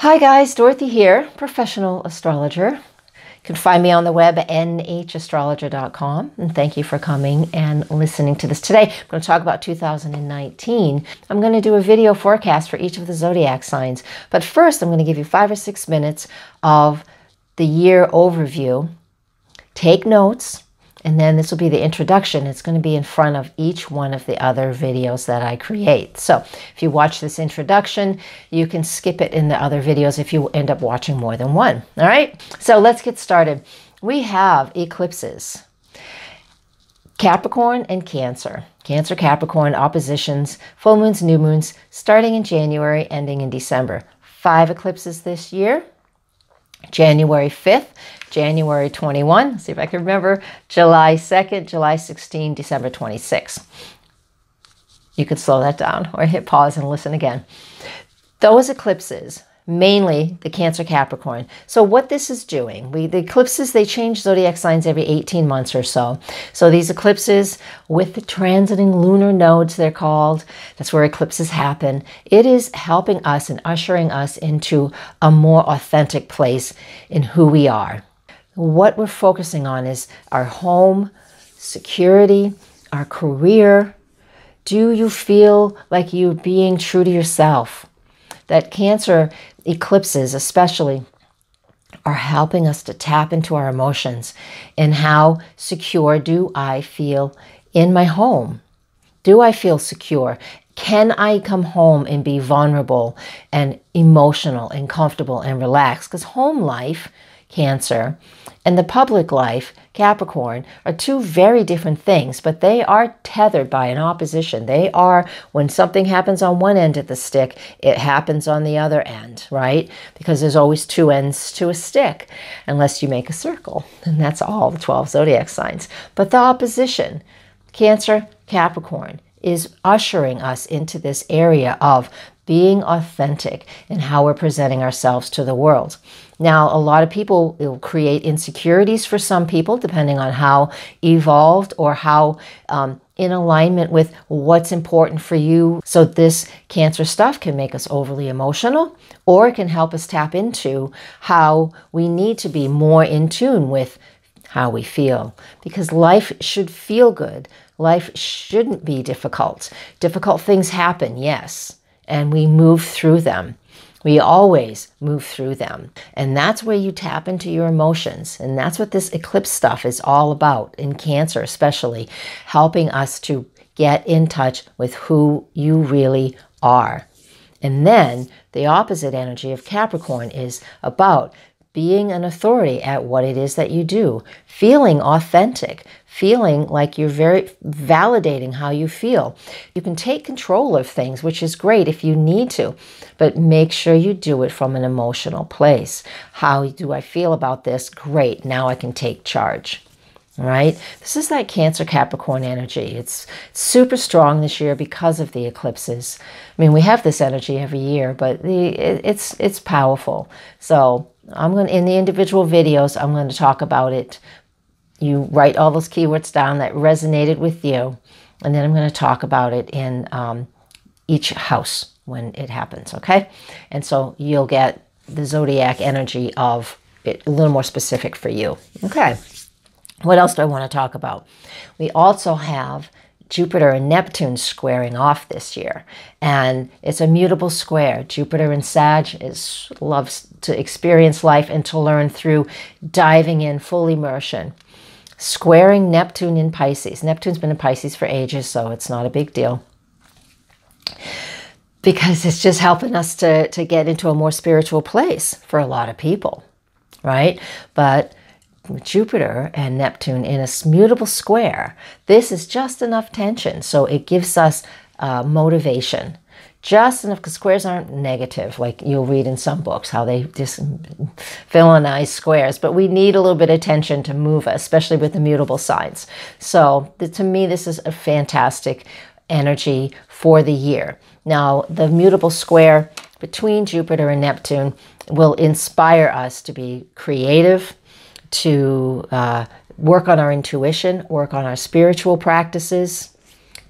Hi guys, Dorothy here, professional astrologer. You can find me on the web at nhastrologer.com. And thank you for coming and listening to this today. I'm going to talk about 2019. I'm going to do a video forecast for each of the zodiac signs. But first, I'm going to give you 5 or 6 minutes of the year overview. Take notes. And then this will be the introduction. It's going to be in front of each one of the other videos that I create. So if you watch this introduction, you can skip it in the other videos if you end up watching more than one. All right, so let's get started. We have eclipses. Capricorn and Cancer. Cancer, Capricorn, oppositions, full moons, new moons, starting in January, ending in December. 5 eclipses this year. January 5th, January 21, see if I can remember, July 2nd, July 16, December 26. You could slow that down or hit pause and listen again. Those eclipses, mainly the Cancer Capricorn. So what this is doing, the eclipses, they change zodiac signs every 18 months or so. So these eclipses with the transiting lunar nodes, they're called, that's where eclipses happen. It is helping us and ushering us into a more authentic place in who we are. What we're focusing on is our home, security, our career. Do you feel like you're being true to yourself? That Cancer eclipses especially are helping us to tap into our emotions and how secure do I feel in my home? Do I feel secure? Can I come home and be vulnerable and emotional and comfortable and relaxed? Because home life, Cancer, and the public life, Capricorn, are two very different things, but they are tethered by an opposition. They are, when something happens on one end of the stick, it happens on the other end, right? Because there's always 2 ends to a stick, unless you make a circle, and that's all the 12 zodiac signs. But the opposition, Cancer, Capricorn, is ushering us into this area of being authentic in how we're presenting ourselves to the world. Now, a lot of people, it will create insecurities for some people, depending on how evolved or how in alignment with what's important for you. So this Cancer stuff can make us overly emotional, or it can help us tap into how we need to be more in tune with how we feel. Because life should feel good. Life shouldn't be difficult. Difficult things happen, yes, and we move through them. We always move through them. And that's where you tap into your emotions. And that's what this eclipse stuff is all about, in Cancer especially, helping us to get in touch with who you really are. And then the opposite energy of Capricorn is about being an authority at what it is that you do, feeling authentic, feeling like you're very validating how you feel. You can take control of things, which is great if you need to, but make sure you do it from an emotional place. How do I feel about this? Great, now I can take charge. All right, this is that Cancer Capricorn energy. It's super strong this year because of the eclipses. I mean, we have this energy every year, but it's powerful. So I'm going to, in the individual videos, I'm going to talk about it. You write all those keywords down that resonated with you, and then I'm going to talk about it in each house when it happens, okay? And so you'll get the zodiac energy of it a little more specific for you, okay? What else do I want to talk about? We also have Jupiter and Neptune squaring off this year, and it's a mutable square. Jupiter in Sag loves to experience life and to learn through diving in, full immersion. Squaring Neptune in Pisces. Neptune's been in Pisces for ages, so it's not a big deal, because it's just helping us to get into a more spiritual place for a lot of people, right? But Jupiter and Neptune in a mutable square, this is just enough tension, so it gives us motivation. Just enough, because squares aren't negative, like you'll read in some books, how they just villainize squares, but we need a little bit of tension to move us, especially with the mutable signs. So to me, this is a fantastic energy for the year. Now, the mutable square between Jupiter and Neptune will inspire us to be creative, to work on our intuition, work on our spiritual practices,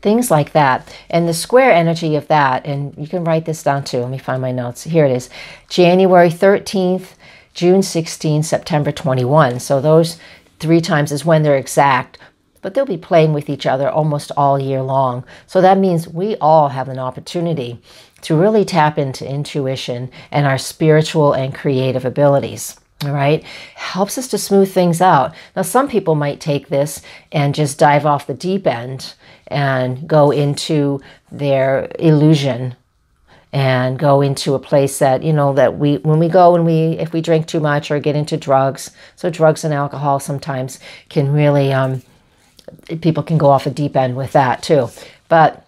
things like that. And the square energy of that, and you can write this down too. Let me find my notes. Here it is. January 13th, June 16, September 21. So those 3 times is when they're exact, but they'll be playing with each other almost all year long. So that means we all have an opportunity to really tap into intuition and our spiritual and creative abilities. All right, helps us to smooth things out. Now, some people might take this and just dive off the deep end and go into their illusion and go into a place that, you know, that when we go and if we drink too much or get into drugs. So drugs and alcohol sometimes can really, people can go off the deep end with that too. But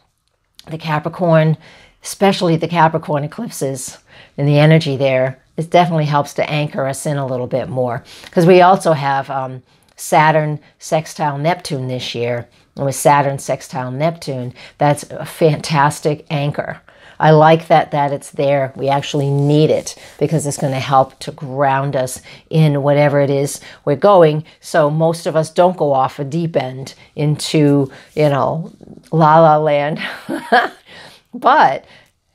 the Capricorn, especially the Capricorn eclipses and the energy there, it definitely helps to anchor us in a little bit more. Because we also have Saturn sextile Neptune this year. And with Saturn sextile Neptune, that's a fantastic anchor. I like that it's there. We actually need it because it's going to help to ground us in whatever it is we're going. So most of us don't go off a deep end into, you know, la la land. But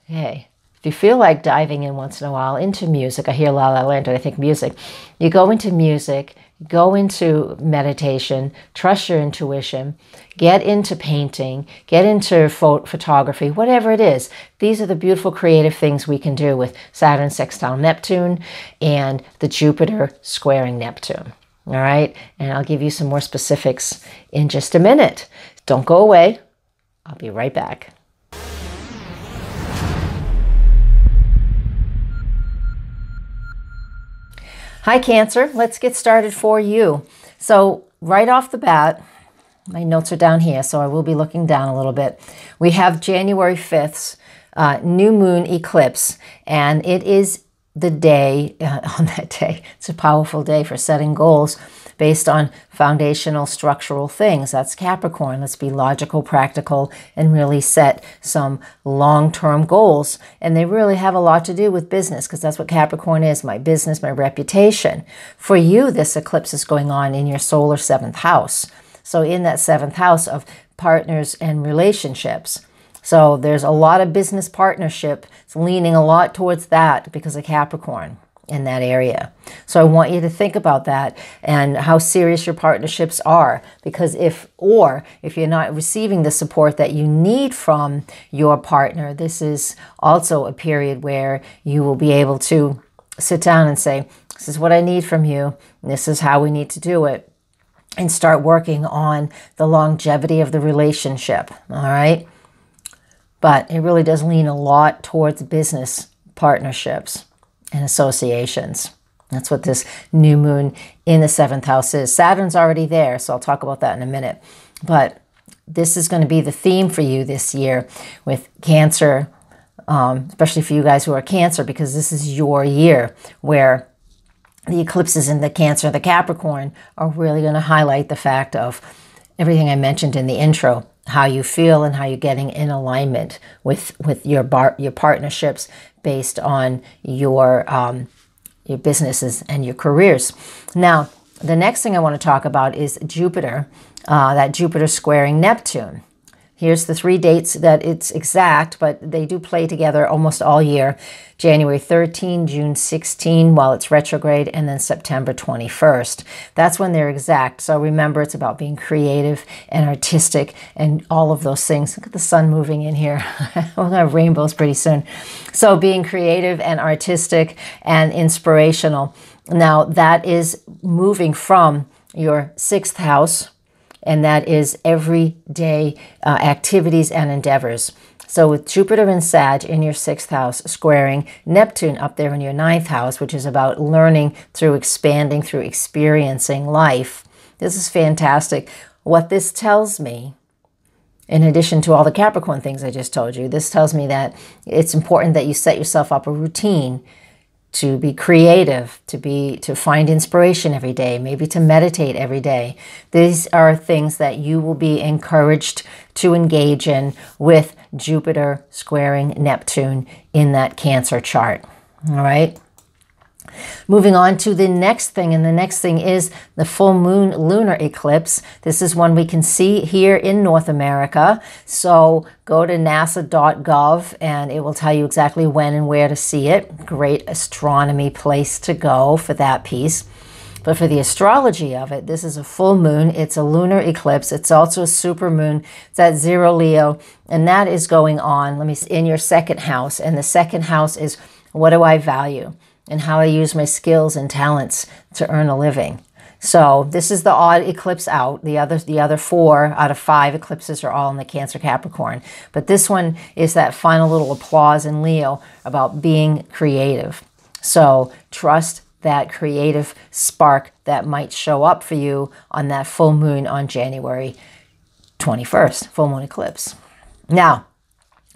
hey, if you feel like diving in once in a while into music, I hear La La Land and I think music. You go into music, go into meditation, trust your intuition, get into painting, get into photography, whatever it is. These are the beautiful creative things we can do with Saturn sextile Neptune and the Jupiter squaring Neptune. All right, and I'll give you some more specifics in just a minute. Don't go away. I'll be right back. Hi, Cancer. Let's get started for you. So right off the bat, my notes are down here, so I will be looking down a little bit. We have January 5th's new moon eclipse, and it is the day, on that day, it's a powerful day for setting goals based on foundational structural things. That's Capricorn. Let's be logical, practical, and really set some long-term goals. And they really have a lot to do with business because that's what Capricorn is, my business, my reputation. For you, this eclipse is going on in your solar 7th house. So in that 7th house of partners and relationships. So there's a lot of business partnership. It's leaning a lot towards that because of Capricorn in that area. So I want you to think about that and how serious your partnerships are, because if you're not receiving the support that you need from your partner, this is also a period where you will be able to sit down and say, this is what I need from you, and this is how we need to do it, and start working on the longevity of the relationship, all right? But it really does lean a lot towards business partnerships and associations. That's what this new moon in the 7th house is. Saturn's already there, so I'll talk about that in a minute. But this is going to be the theme for you this year with Cancer, especially for you guys who are Cancer, because this is your year where the eclipses in the Cancer and the Capricorn are really going to highlight the fact of everything I mentioned in the intro, how you feel and how you're getting in alignment with your partnerships based on your businesses and your careers. Now, the next thing I want to talk about is Jupiter, that Jupiter squaring Neptune. Here's the 3 dates that it's exact, but they do play together almost all year. January 13, June 16, while it's retrograde, and then September 21st. That's when they're exact. So remember, it's about being creative and artistic and all of those things. Look at the sun moving in here. We're going to have rainbows pretty soon. So being creative and artistic and inspirational. Now, that is moving from your 6th house, and that is everyday activities and endeavors. So with Jupiter and Sag in your 6th house squaring Neptune up there in your 9th house, which is about learning through expanding, through experiencing life. This is fantastic. What this tells me, in addition to all the Capricorn things I just told you, this tells me that it's important that you set yourself up a routine to be creative, to find inspiration every day, maybe to meditate every day. These are things that you will be encouraged to engage in with Jupiter squaring Neptune in that Cancer chart. All right. Moving on to the next thing, and the next thing is the full moon lunar eclipse. This is one we can see here in North America. So go to nasa.gov and it will tell you exactly when and where to see it. Great astronomy place to go for that piece. But for the astrology of it, this is a full moon. It's a lunar eclipse. It's also a super moon. It's at 0 Leo, and that is going on, in your second house. And the second house is, what do I value? And how I use my skills and talents to earn a living. So this is the odd eclipse out. The other 4 out of 5 eclipses are all in the Cancer Capricorn. But this one is that final little applause in Leo about being creative. So trust that creative spark that might show up for you on that full moon on January 21st, full moon eclipse. Now,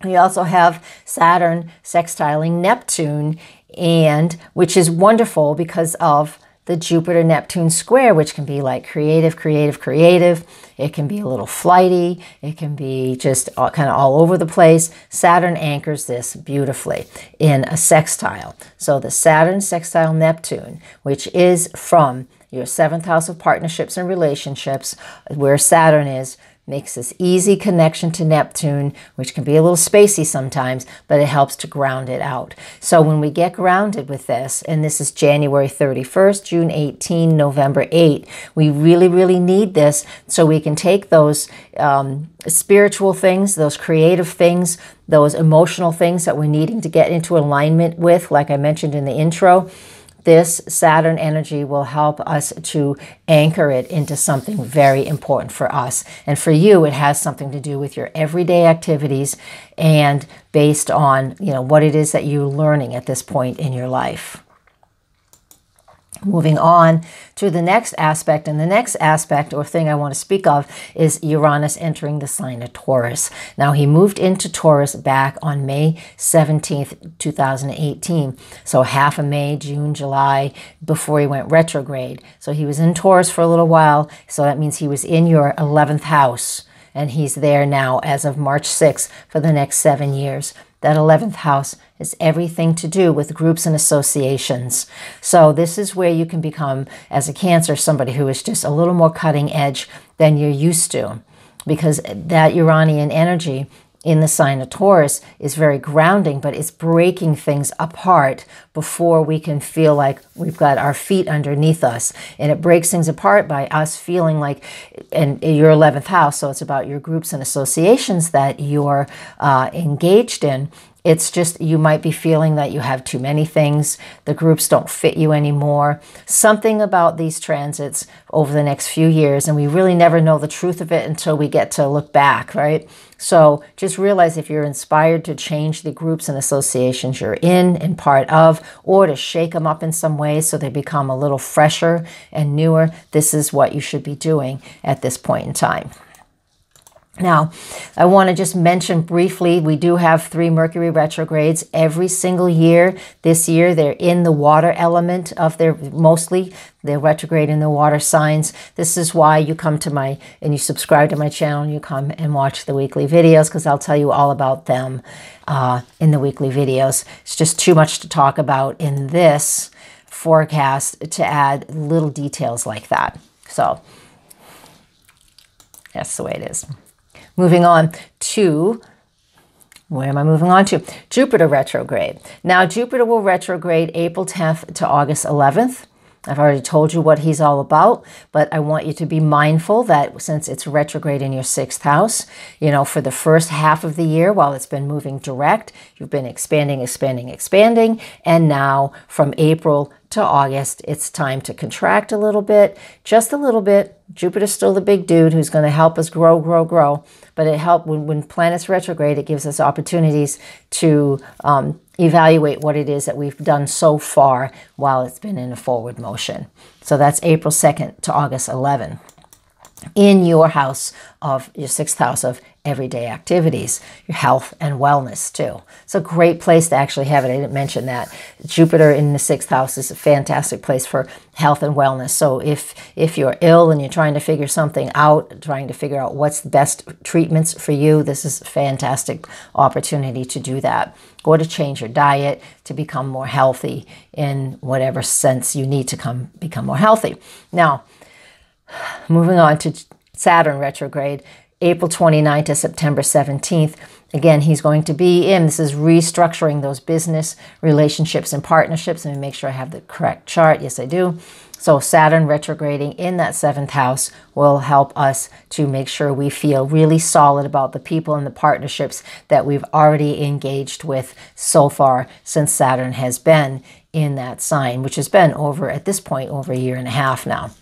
we also have Saturn sextiling Neptune, and which is wonderful because of the Jupiter-Neptune square, which can be like creative, creative, creative. It can be a little flighty. It can be just kind of all over the place. Saturn anchors this beautifully in a sextile. So the Saturn sextile Neptune, which is from your 7th house of partnerships and relationships, where Saturn is, makes this easy connection to Neptune, which can be a little spacey sometimes, but it helps to ground it out. So when we get grounded with this, and this is January 31st, June 18, November 8, we really, really need this so we can take those spiritual things, those creative things, those emotional things that we're needing to get into alignment with, like I mentioned in the intro. This Saturn energy will help us to anchor it into something very important for us. And for you, it has something to do with your everyday activities and based on, what it is that you're learning at this point in your life. Moving on to the next aspect, and the next aspect or thing I want to speak of is Uranus entering the sign of Taurus. Now, he moved into Taurus back on May 17th, 2018. So half of May, June, July, before he went retrograde. So he was in Taurus for a little while. So that means he was in your 11th house, and he's there now as of March 6th for the next 7 years. That 11th house is everything to do with groups and associations. So this is where you can become, as a Cancer, somebody who is just a little more cutting edge than you're used to. Because that Uranian energy in the sign of Taurus is very grounding, but it's breaking things apart before we can feel like we've got our feet underneath us. And it breaks things apart by us feeling like, in your 11th house, so it's about your groups and associations that you're engaged in. It's just, you might be feeling that you have too many things. The groups don't fit you anymore. Something about these transits over the next few years, and we really never know the truth of it until we get to look back, right? So just realize if you're inspired to change the groups and associations you're in and part of, or to shake them up in some way so they become a little fresher and newer, this is what you should be doing at this point in time. Now, I want to just mention briefly, we do have 3 Mercury retrogrades every single year. This year, they're in the water element of mostly they're retrograde in the water signs. This is why you come to and you subscribe to my channel, and you come and watch the weekly videos, because I'll tell you all about them in the weekly videos. It's just too much to talk about in this forecast to add little details like that. So that's the way it is. Moving on to, where am I moving on to? Jupiter retrograde. Now, Jupiter will retrograde April 10th to August 11th. I've already told you what he's all about, but I want you to be mindful that since it's retrograde in your 6th house, for the first half of the year, while it's been moving direct, you've been expanding, expanding, expanding, and now from April to August, it's time to contract a little bit, just a little bit. Jupiter's still the big dude who's going to help us grow, grow, grow. But it helps when planets retrograde, it gives us opportunities to evaluate what it is that we've done so far while it's been in a forward motion. So that's April 2nd to August 11th. In your house of your 6th house of everyday activities, your health and wellness too. It's a great place to actually have it. I didn't mention that. Jupiter in the 6th house is a fantastic place for health and wellness. So if you're ill and you're trying to figure something out, trying to figure out what's the best treatments for you, this is a fantastic opportunity to do that. Or to change your diet to become more healthy in whatever sense you need to become more healthy. Now, moving on to Saturn retrograde, April 29th to September 17th. Again, he's going to be in, this is restructuring those business relationships and partnerships. Let me make sure I have the correct chart. Yes, I do. So Saturn retrograding in that 7th house will help us to make sure we feel really solid about the people and the partnerships that we've already engaged with so far since Saturn has been in that sign, which has been over, at this point, over a year and a half now.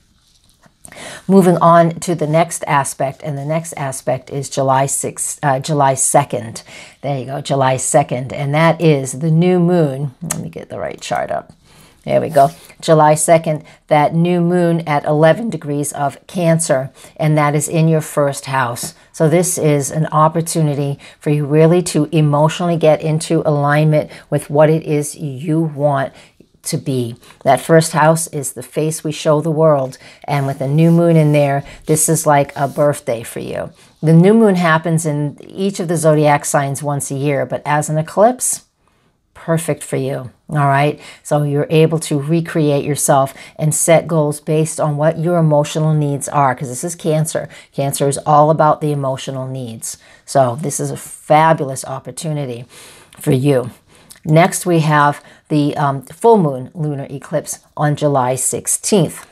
Moving on to the next aspect, and the next aspect is July 2nd. There you go, July 2nd, and that is the new moon. Let me get the right chart up. There we go. July 2nd, that new moon at 11 degrees of Cancer, and that is in your 1st house. So this is an opportunity for you really to emotionally get into alignment with what it is you want to be. That 1st house is the face we show the world, and with a new moon in there, this is like a birthday for you. The new moon happens in each of the zodiac signs once a year, but as an eclipse, perfect for you. All right, so you're able to recreate yourself and set goals based on what your emotional needs are, because this is Cancer. Cancer is all about the emotional needs. So this is a fabulous opportunity for you. Next, we have the full moon lunar eclipse on July 16th.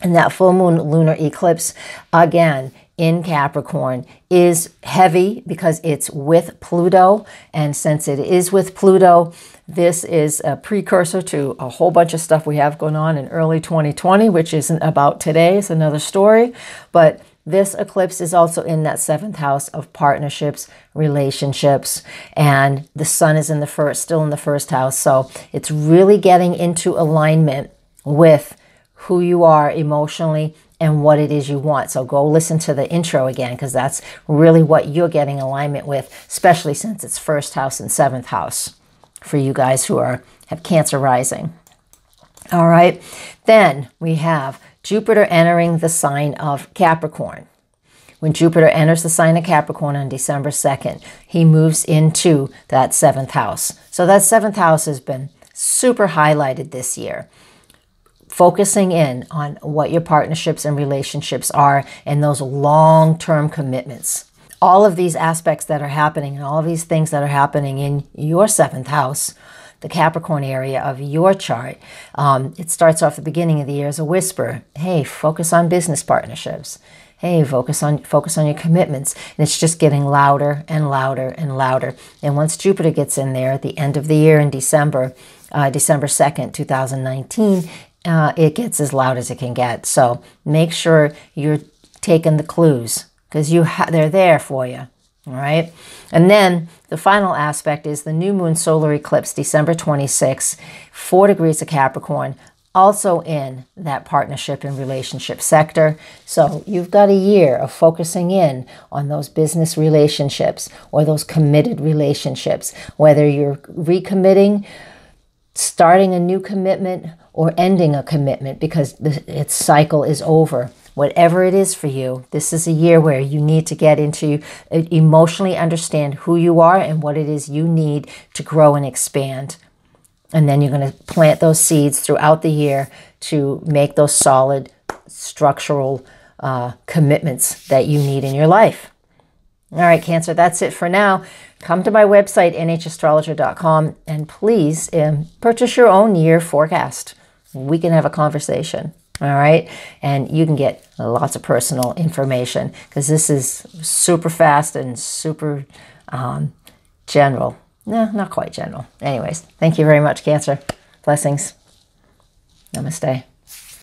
And that full moon lunar eclipse, again, in Capricorn, is heavy because it's with Pluto. And since it is with Pluto, this is a precursor to a whole bunch of stuff we have going on in early 2020, which isn't about today. It's another story. But this eclipse is also in that 7th house of partnerships, relationships, and the sun is in the still in the 1st house. So it's really getting into alignment with who you are emotionally and what it is you want. So go listen to the intro again, because that's really what you're getting alignment with, especially since it's 1st house and 7th house for you guys who have Cancer rising. All right, then we have Jupiter entering the sign of Capricorn. When Jupiter enters the sign of Capricorn on December 2nd, he moves into that 7th house. So that 7th house has been super highlighted this year, focusing in on what your partnerships and relationships are and those long-term commitments. All of these aspects that are happening and all of these things that are happening in your 7th house, the Capricorn area of your chart, it starts off the beginning of the year as a whisper. Hey, focus on business partnerships. Hey, focus on your commitments. And it's just getting louder and louder and louder. And once Jupiter gets in there at the end of the year in December 2nd, 2019, it gets as loud as it can get. So make sure you're taking the clues, because they're there for you. All right. And then the final aspect is the new moon solar eclipse, December 26, 4 degrees of Capricorn, also in that partnership and relationship sector. So you've got a year of focusing in on those business relationships or those committed relationships, whether you're recommitting, starting a new commitment, or ending a commitment because its cycle is over. Whatever it is for you, this is a year where you need to get into, emotionally understand who you are and what it is you need to grow and expand. And then you're going to plant those seeds throughout the year to make those solid structural commitments that you need in your life. All right, Cancer, that's it for now. Come to my website, nhastrologer.com, and please purchase your own year forecast. We can have a conversation. All right. And you can get lots of personal information, because this is super fast and super general. No, not quite general. Anyways, thank you very much, Cancer. Blessings. Namaste.